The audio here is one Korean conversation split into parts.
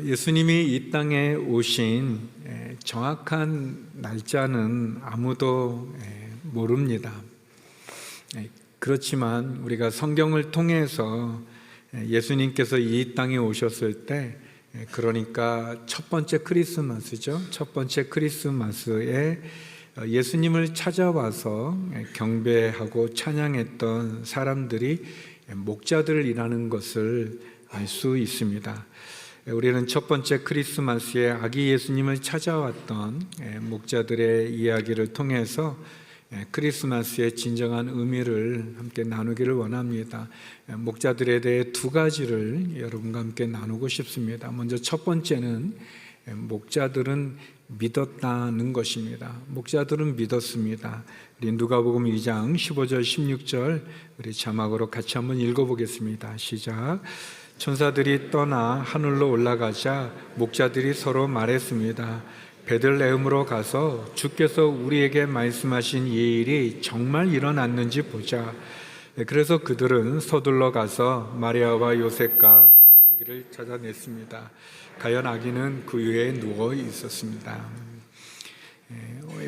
예수님이 이 땅에 오신 정확한 날짜는 아무도 모릅니다. 그렇지만 우리가 성경을 통해서 예수님께서 이 땅에 오셨을 때, 그러니까 첫 번째 크리스마스죠. 첫 번째 크리스마스에 예수님을 찾아와서 경배하고 찬양했던 사람들이 목자들이라는 것을 알 수 있습니다. 우리는 첫 번째 크리스마스에 아기 예수님을 찾아왔던 목자들의 이야기를 통해서 크리스마스의 진정한 의미를 함께 나누기를 원합니다. 목자들에 대해 두 가지를 여러분과 함께 나누고 싶습니다. 먼저 첫 번째는 목자들은 믿었다는 것입니다. 목자들은 믿었습니다. 우리 누가복음 2장 15절 16절 우리 자막으로 같이 한번 읽어보겠습니다. 시작. 천사들이 떠나 하늘로 올라가자 목자들이 서로 말했습니다. 베들레헴으로 가서 주께서 우리에게 말씀하신 이 일이 정말 일어났는지 보자. 그래서 그들은 서둘러 가서 마리아와 요셉과 아기를 찾아냈습니다. 가연 아기는 그 위에 누워 있었습니다.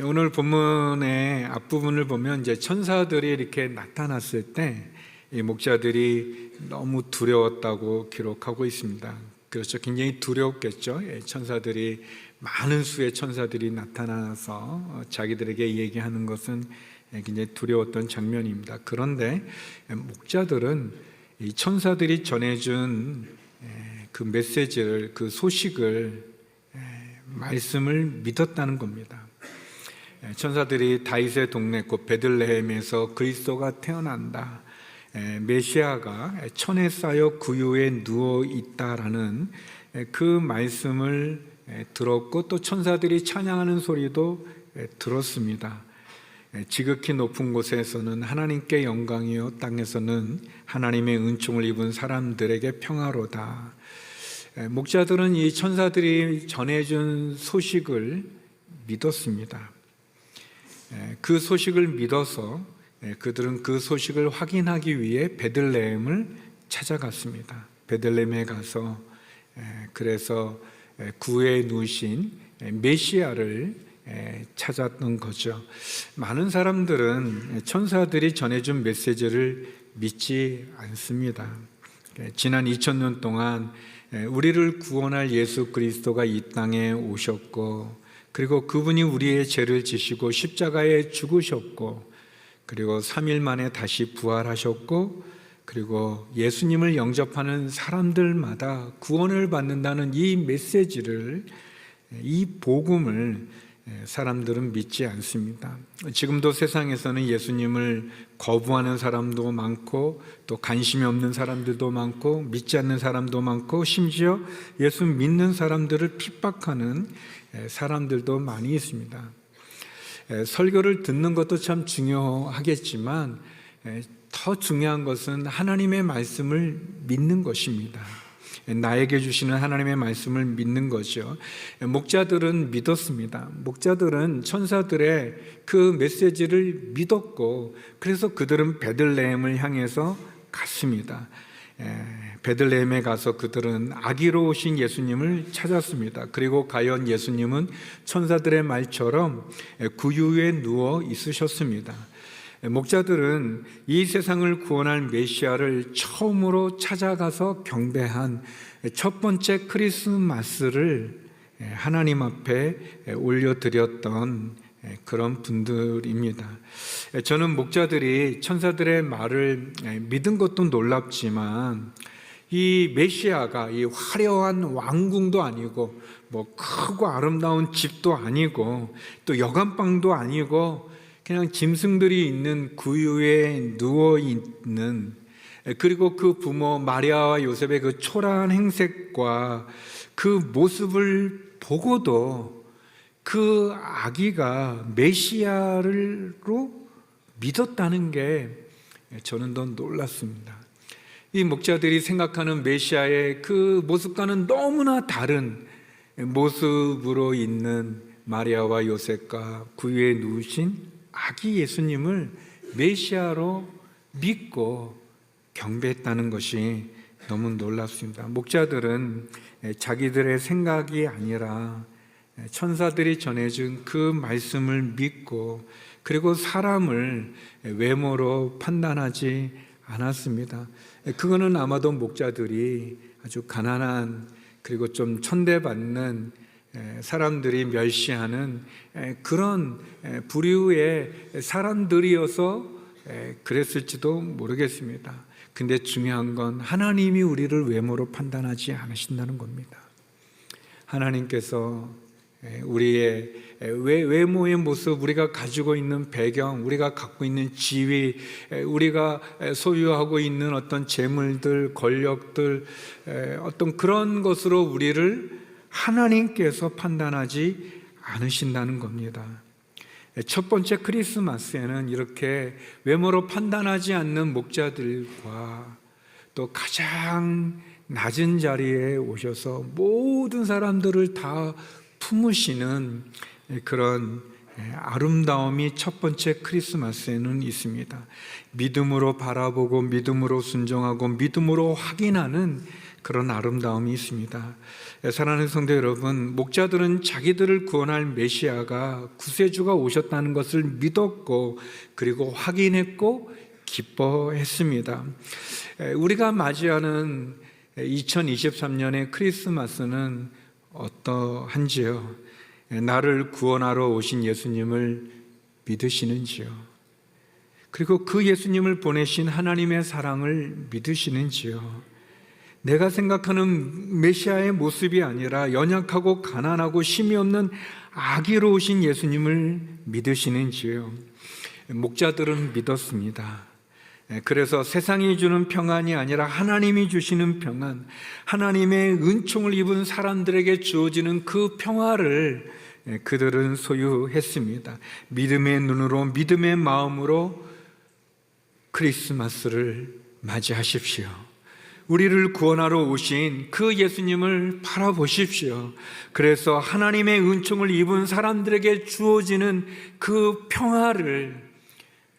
오늘 본문의 앞부분을 보면 이제 천사들이 이렇게 나타났을 때 이 목자들이 너무 두려웠다고 기록하고 있습니다. 그렇죠. 굉장히 두려웠겠죠. 천사들이, 많은 수의 천사들이 나타나서 자기들에게 얘기하는 것은 굉장히 두려웠던 장면입니다. 그런데 목자들은 이 천사들이 전해준 그 메시지를, 그 소식을, 말씀을 믿었다는 겁니다. 천사들이 다윗의 동네 곧 베들레헴에서 그리스도가 태어난다, 메시아가 천에 쌓여 구유에 누워 있다라는 그 말씀을 들었고, 또 천사들이 찬양하는 소리도 들었습니다. 지극히 높은 곳에서는 하나님께 영광이요, 땅에서는 하나님의 은총을 입은 사람들에게 평화로다. 목자들은 이 천사들이 전해준 소식을 믿었습니다. 그 소식을 믿어서 그들은 그 소식을 확인하기 위해 베들레헴을 찾아갔습니다. 베들레헴에 가서 그래서 구에 누우신 메시아를 찾았던 거죠. 많은 사람들은 천사들이 전해준 메시지를 믿지 않습니다. 지난 2000년 동안 우리를 구원할 예수 그리스도가 이 땅에 오셨고, 그리고 그분이 우리의 죄를 지시고 십자가에 죽으셨고, 그리고 3일 만에 다시 부활하셨고, 그리고 예수님을 영접하는 사람들마다 구원을 받는다는 이 메시지를, 이 복음을 사람들은 믿지 않습니다. 지금도 세상에서는 예수님을 거부하는 사람도 많고, 또 관심이 없는 사람들도 많고, 믿지 않는 사람도 많고, 심지어 예수 믿는 사람들을 핍박하는 사람들도 많이 있습니다. 설교를 듣는 것도 참 중요하겠지만 더 중요한 것은 하나님의 말씀을 믿는 것입니다. 나에게 주시는 하나님의 말씀을 믿는 거죠. 목자들은 믿었습니다. 목자들은 천사들의 그 메시지를 믿었고, 그래서 그들은 베들레헴을 향해서 갔습니다. 베들레헴에 가서 그들은 아기로 오신 예수님을 찾았습니다. 그리고 과연 예수님은 천사들의 말처럼 구유에 누워 있으셨습니다. 목자들은 이 세상을 구원할 메시아를 처음으로 찾아가서 경배한 첫 번째 크리스마스를 하나님 앞에 올려드렸던 그런 분들입니다. 저는 목자들이 천사들의 말을 믿은 것도 놀랍지만, 이 메시아가 이 화려한 왕궁도 아니고, 뭐 크고 아름다운 집도 아니고, 또 여관방도 아니고, 그냥 짐승들이 있는 구유에 누워 있는, 그리고 그 부모 마리아와 요셉의 그 초라한 행색과 그 모습을 보고도 그 아기가 메시아로 믿었다는 게 저는 더 놀랐습니다. 이 목자들이 생각하는 메시아의 그 모습과는 너무나 다른 모습으로 있는 마리아와 요셉과 구유에 누우신 아기 예수님을 메시아로 믿고 경배했다는 것이 너무 놀랍습니다. 목자들은 자기들의 생각이 아니라 천사들이 전해준 그 말씀을 믿고, 그리고 사람을 외모로 판단하지 않았습니다. 그거는 아마도 목자들이 아주 가난한, 그리고 좀 천대받는, 사람들이 멸시하는 그런 부류의 사람들이어서 그랬을지도 모르겠습니다. 근데 중요한 건 하나님이 우리를 외모로 판단하지 않으신다는 겁니다. 하나님께서 우리의 외모의 모습, 우리가 가지고 있는 배경, 우리가 갖고 있는 지위, 우리가 소유하고 있는 어떤 재물들, 권력들, 어떤 그런 것으로 우리를 하나님께서 판단하지 않으신다는 겁니다. 첫 번째 크리스마스에는 이렇게 외모로 판단하지 않는 목자들과 또 가장 낮은 자리에 오셔서 모든 사람들을 다 품으시는 그런 아름다움이 첫 번째 크리스마스에는 있습니다. 믿음으로 바라보고 믿음으로 순종하고 믿음으로 확인하는 그런 아름다움이 있습니다. 사랑하는 성도 여러분, 목자들은 자기들을 구원할 메시아가 구세주가 오셨다는 것을 믿었고, 그리고 확인했고 기뻐했습니다. 우리가 맞이하는 2023년의 크리스마스는 어떠한지요? 나를 구원하러 오신 예수님을 믿으시는지요? 그리고 그 예수님을 보내신 하나님의 사랑을 믿으시는지요? 내가 생각하는 메시아의 모습이 아니라 연약하고 가난하고 힘이 없는 아기로 오신 예수님을 믿으시는지요? 목자들은 믿었습니다. 그래서 세상이 주는 평안이 아니라 하나님이 주시는 평안, 하나님의 은총을 입은 사람들에게 주어지는 그 평화를 그들은 소유했습니다. 믿음의 눈으로, 믿음의 마음으로 크리스마스를 맞이하십시오. 우리를 구원하러 오신 그 예수님을 바라보십시오. 그래서 하나님의 은총을 입은 사람들에게 주어지는 그 평화를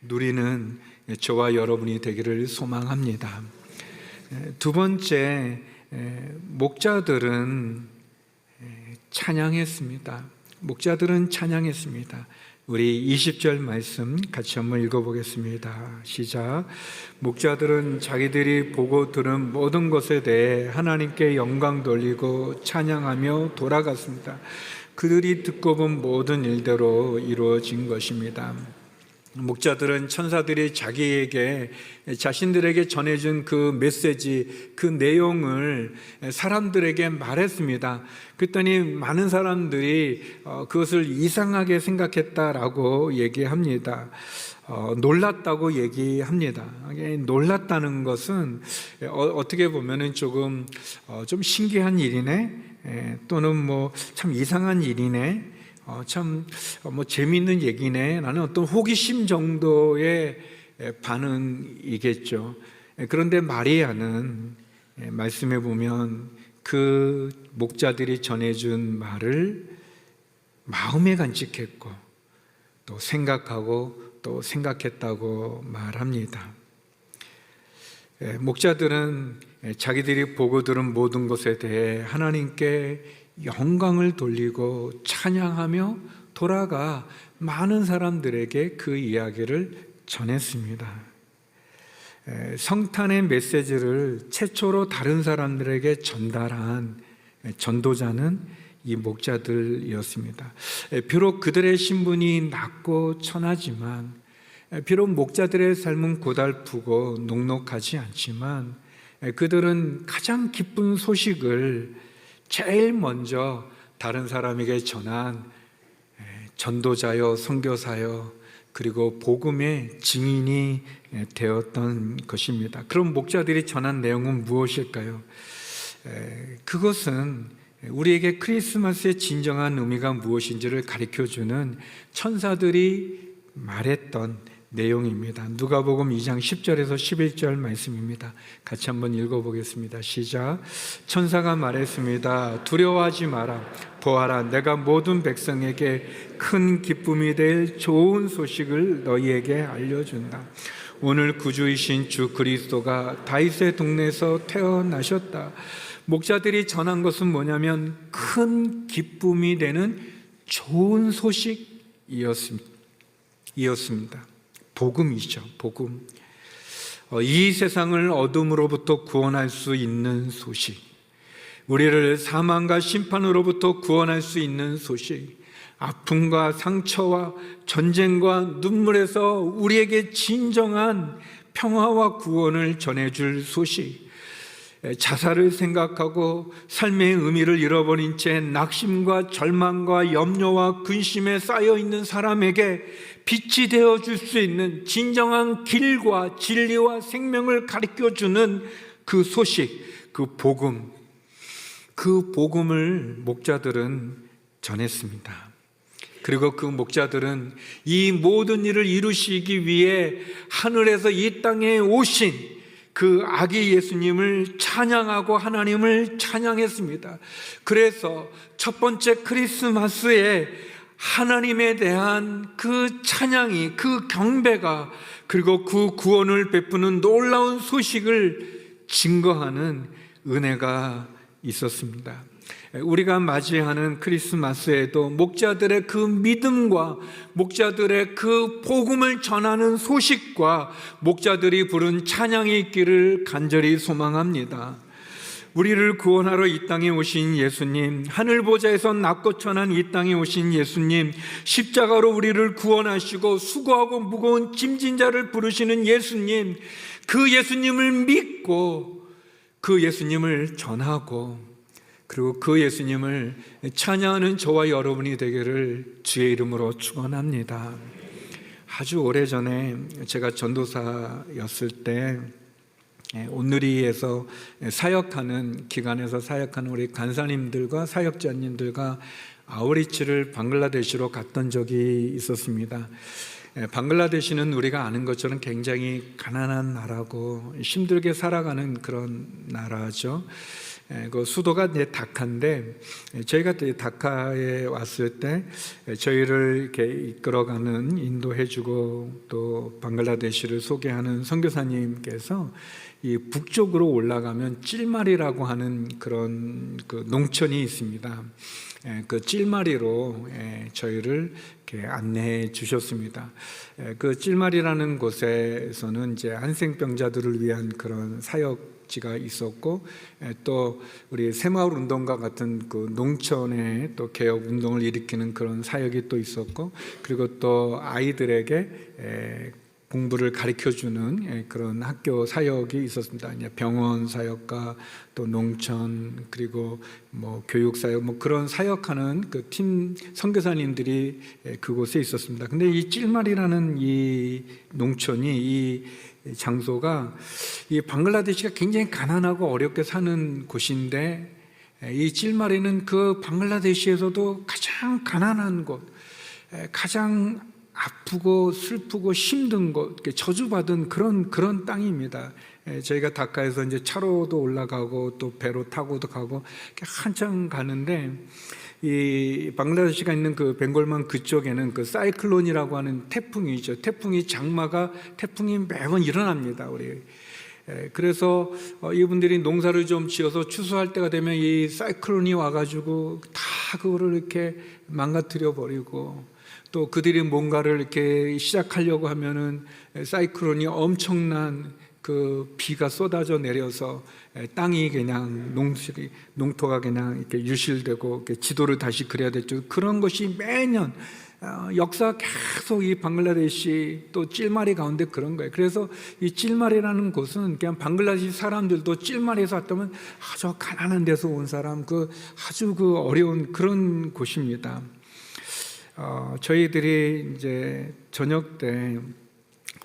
누리는 저와 여러분이 되기를 소망합니다. 두 번째, 목자들은 찬양했습니다. 목자들은 찬양했습니다. 우리 20절 말씀 같이 한번 읽어보겠습니다. 시작. 목자들은 자기들이 보고 들은 모든 것에 대해 하나님께 영광 돌리고 찬양하며 돌아갔습니다. 그들이 듣고 본 모든 일대로 이루어진 것입니다. 목자들은 천사들이 자기에게, 자신들에게 전해준 그 메시지, 그 내용을 사람들에게 말했습니다. 그랬더니 많은 사람들이 그것을 이상하게 생각했다라고 얘기합니다. 놀랐다고 얘기합니다. 놀랐다는 것은 어떻게 보면은 조금 좀 신기한 일이네, 또는 뭐 참 이상한 일이네, 참 재미있는 얘기네, 라는 어떤 호기심 정도의 반응이겠죠. 그런데 마리아는 말씀해 보면 그 목자들이 전해준 말을 마음에 간직했고 또 생각하고 또 생각했다고 말합니다. 목자들은 자기들이 보고 들은 모든 것에 대해 하나님께 영광을 돌리고 찬양하며 돌아가 많은 사람들에게 그 이야기를 전했습니다. 성탄의 메시지를 최초로 다른 사람들에게 전달한 전도자는 이 목자들이었습니다. 비록 그들의 신분이 낮고 천하지만, 비록 목자들의 삶은 고달프고 녹록하지 않지만, 그들은 가장 기쁜 소식을 제일 먼저 다른 사람에게 전한 전도자요, 선교사요, 그리고 복음의 증인이 되었던 것입니다. 그럼 목자들이 전한 내용은 무엇일까요? 그것은 우리에게 크리스마스의 진정한 의미가 무엇인지를 가르쳐주는 천사들이 말했던 내용입니다. 누가복음 2장 10절에서 11절 말씀입니다. 같이 한번 읽어보겠습니다. 시작. 천사가 말했습니다. 두려워하지 마라. 보아라, 내가 모든 백성에게 큰 기쁨이 될 좋은 소식을 너희에게 알려준다. 오늘 구주이신 주 그리스도가 다윗의 동네에서 태어나셨다. 목자들이 전한 것은 뭐냐면 큰 기쁨이 되는 좋은 소식이었습니다. 복음이죠. 복음. 이 세상을 어둠으로부터 구원할 수 있는 소식, 우리를 사망과 심판으로부터 구원할 수 있는 소식, 아픔과 상처와 전쟁과 눈물에서 우리에게 진정한 평화와 구원을 전해줄 소식, 자살을 생각하고 삶의 의미를 잃어버린 채 낙심과 절망과 염려와 근심에 쌓여있는 사람에게 빛이 되어줄 수 있는 진정한 길과 진리와 생명을 가르쳐주는 그 소식, 그 복음, 그 복음을 목자들은 전했습니다. 그리고 그 목자들은 이 모든 일을 이루시기 위해 하늘에서 이 땅에 오신 그 아기 예수님을 찬양하고 하나님을 찬양했습니다. 그래서 첫 번째 크리스마스에 하나님에 대한 그 찬양이, 그 경배가, 그리고 그 구원을 베푸는 놀라운 소식을 증거하는 은혜가 있었습니다. 우리가 맞이하는 크리스마스에도 목자들의 그 믿음과 목자들의 그 복음을 전하는 소식과 목자들이 부른 찬양이 있기를 간절히 소망합니다. 우리를 구원하러 이 땅에 오신 예수님, 하늘 보좌에서 낮고 천한 이 땅에 오신 예수님, 십자가로 우리를 구원하시고 수고하고 무거운 짐진 자를 부르시는 예수님, 그 예수님을 믿고 그 예수님을 전하고 그리고 그 예수님을 찬양하는 저와 여러분이 되기를 주의 이름으로 축원합니다. 아주 오래전에 제가 전도사였을 때 온누리에서 사역하는 기관에서 사역하는 우리 간사님들과 사역자님들과 아우리치를 방글라데시로 갔던 적이 있었습니다. 방글라데시는 우리가 아는 것처럼 굉장히 가난한 나라고 힘들게 살아가는 그런 나라죠. 그 수도가 다카인데 저희가 다카에 왔을 때 저희를 이렇게 이끌어가는 인도해주고 또 방글라데시를 소개하는 선교사님께서 이 북쪽으로 올라가면 찔마리라고 하는 그런 그 농촌이 있습니다. 그 찔마리로 저희를 이렇게 안내해 주셨습니다. 그 찔마리라는 곳에서는 이제 한생병자들을 위한 그런 사역지가 있었고, 또 우리 새마을 운동과 같은 그 농촌의 또 개혁 운동을 일으키는 그런 사역이 또 있었고, 그리고 또 아이들에게 공부를 가르쳐주는 그런 학교 사역이 있었습니다. 병원 사역과 또 농촌 그리고 뭐 교육 사역 뭐 그런 사역하는 그 팀 선교사님들이 그곳에 있었습니다. 근데 이 찔마리라는 이 농촌이 이 장소가 이 방글라데시가 굉장히 가난하고 어렵게 사는 곳인데 이 찔마리는 그 방글라데시에서도 가장 가난한 곳, 가장 아프고 슬프고 힘든 곳, 저주받은 그런 땅입니다. 저희가 다카에서 이제 차로도 올라가고 또 배로 타고도 가고 한참 가는데 이 방글라데시가 있는 그 벵골만 그쪽에는 그 사이클론이라고 하는 태풍이 있죠. 태풍이 매번 일어납니다. 우리. 그래서 이분들이 농사를 좀 지어서 추수할 때가 되면 이 사이클론이 와가지고 다 그거를 이렇게 망가뜨려 버리고, 또 그들이 뭔가를 이렇게 시작하려고 하면은 사이클론이 엄청난 그 비가 쏟아져 내려서 땅이 그냥 농토가 그냥 이렇게 유실되고 이렇게 지도를 다시 그려야 됐죠. 그런 것이 매년 역사 계속 이 방글라데시 또 찔마리 가운데 그런 거예요. 그래서 이 찔마리라는 곳은 그냥 방글라데시 사람들도 찔마리에서 왔다면 아주 가난한 데서 온 사람, 그 아주 그 어려운 그런 곳입니다. 저희들이 이제 저녁 때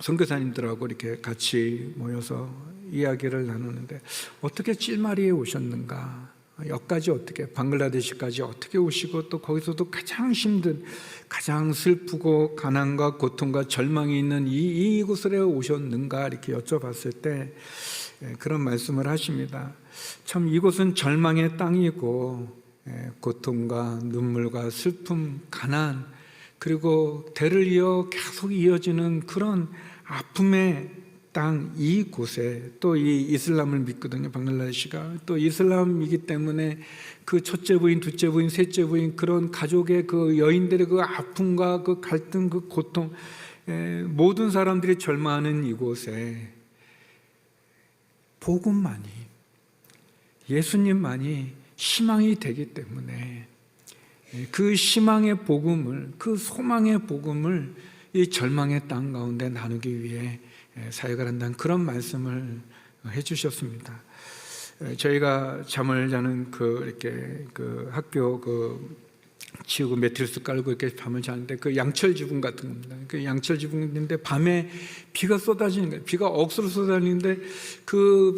선교사님들하고 이렇게 같이 모여서 이야기를 나누는데 어떻게 찔마리에 오셨는가, 여기까지 어떻게, 방글라데시까지 어떻게 오시고 또 거기서도 가장 힘든, 가장 슬프고 가난과 고통과 절망이 있는 이곳에 오셨는가 이렇게 여쭤봤을 때 그런 말씀을 하십니다. 참 이곳은 절망의 땅이고 고통과 눈물과 슬픔, 가난, 그리고 대를 이어 계속 이어지는 그런 아픔의 땅 이곳에 또 이 이슬람을 믿거든요. 방글라데시가 또 이슬람이기 때문에 그 첫째 부인, 둘째 부인, 셋째 부인 그런 가족의 그 여인들의 그 아픔과 그 갈등, 그 고통, 모든 사람들이 절망하는 이곳에 복음만이, 예수님만이 희망이 되기 때문에 그 희망의 복음을, 그 소망의 복음을 이 절망의 땅 가운데 나누기 위해 사역을 한다는 그런 말씀을 해주셨습니다. 저희가 잠을 자는 이렇게 학교 치우고 매트리스 깔고 이렇게 밤을 자는데 그 양철 지붕 같은 겁니다. 그 양철 지붕인데 밤에 비가 쏟아지는 거예요. 비가 억수로 쏟아지는데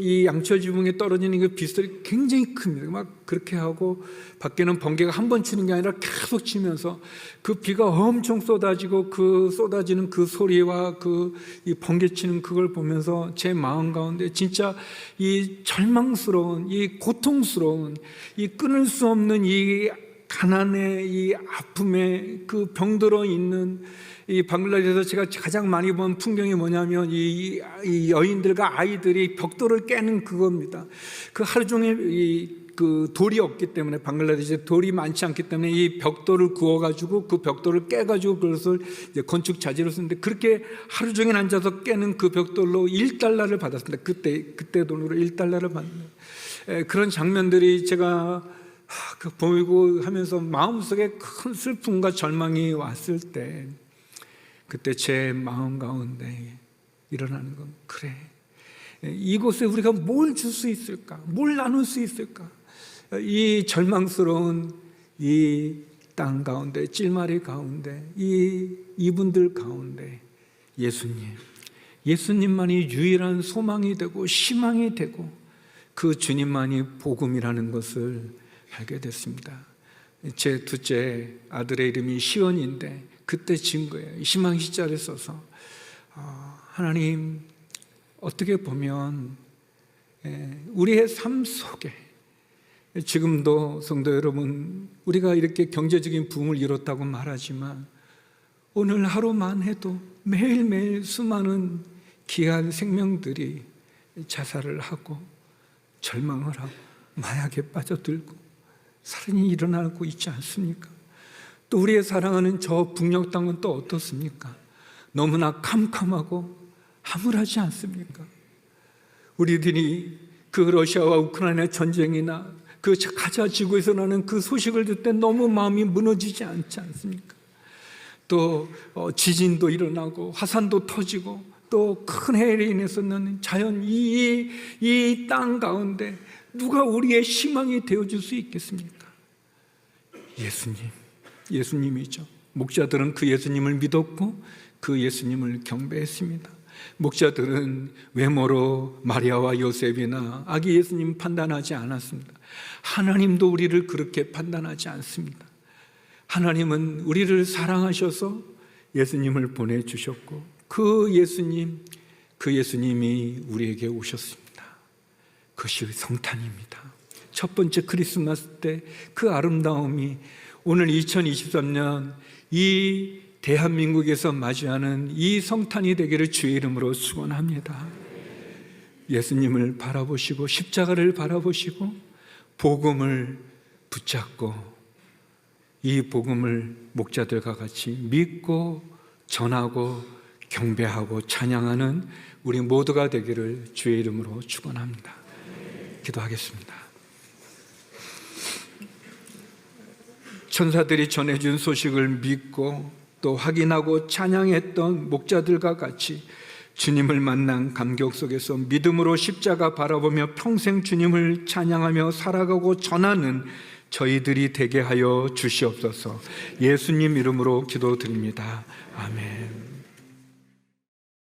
이 양철 지붕에 떨어지는 그 빗소리 굉장히 큽니다. 막 그렇게 하고 밖에는 번개가 한 번 치는 게 아니라 계속 치면서 그 비가 엄청 쏟아지고 그 쏟아지는 그 소리와 이 번개 치는 그걸 보면서 제 마음 가운데 진짜 이 절망스러운, 이 고통스러운, 이 끊을 수 없는 이 가난의 이 아픔에 그 병들어 있는 이 방글라데시에서 제가 가장 많이 본 풍경이 뭐냐면 이 여인들과 아이들이 벽돌을 깨는 그겁니다. 그 하루 종일 그 돌이 없기 때문에 방글라데시에 돌이 많지 않기 때문에 이 벽돌을 구워가지고 그 벽돌을 깨가지고 그것을 이제 건축 자재로 쓰는데 그렇게 하루 종일 앉아서 깨는 그 벽돌로 $1를 받았습니다. 그때 돈으로 $1를 받는 그런 장면들이 제가 보이고 하면서 마음속에 큰 슬픔과 절망이 왔을 때 그때 제 마음 가운데 일어나는 건 그래, 이곳에 우리가 뭘 줄 수 있을까? 뭘 나눌 수 있을까? 이 절망스러운 이 땅 가운데, 찔마리 가운데, 이분들 가운데 예수님만이 유일한 소망이 되고 희망이 되고 그 주님만이 복음이라는 것을 알게 됐습니다. 제 둘째 아들의 이름이 시원인데 그때 진 거예요. 희망 시자를 써서 하나님, 어떻게 보면 우리의 삶 속에 지금도 성도 여러분, 우리가 이렇게 경제적인 부흥을 이뤘다고 말하지만 오늘 하루만 해도 매일매일 수많은 귀한 생명들이 자살을 하고 절망을 하고 마약에 빠져들고 살인이 일어나고 있지 않습니까? 또 우리의 사랑하는 저 북녘 땅은 또 어떻습니까? 너무나 캄캄하고 암울하지 않습니까? 우리들이 그 러시아와 우크라이나 전쟁이나 그 가자 지구에서 나는 그 소식을 듣을 때 너무 마음이 무너지지 않지 않습니까? 또 지진도 일어나고 화산도 터지고 또 큰 해일에 인해서는 자연 이 땅 가운데 누가 우리의 희망이 되어줄 수 있겠습니까? 예수님이죠. 목자들은 그 예수님을 믿었고 그 예수님을 경배했습니다. 목자들은 외모로 마리아와 요셉이나 아기 예수님 판단하지 않았습니다. 하나님도 우리를 그렇게 판단하지 않습니다. 하나님은 우리를 사랑하셔서 예수님을 보내주셨고 그 예수님이 우리에게 오셨습니다. 그것이 성탄입니다. 첫 번째 크리스마스 때 그 아름다움이 오늘 2023년 이 대한민국에서 맞이하는 이 성탄이 되기를 주의 이름으로 축원합니다. 예수님을 바라보시고 십자가를 바라보시고 복음을 붙잡고 이 복음을 목자들과 같이 믿고 전하고 경배하고 찬양하는 우리 모두가 되기를 주의 이름으로 축원합니다. 기도하겠습니다. 천사들이 전해준 소식을 믿고 또 확인하고 찬양했던 목자들과 같이 주님을 만난 감격 속에서 믿음으로 십자가 바라보며 평생 주님을 찬양하며 살아가고 전하는 저희들이 되게 하여 주시옵소서. 예수님 이름으로 기도드립니다. 아멘.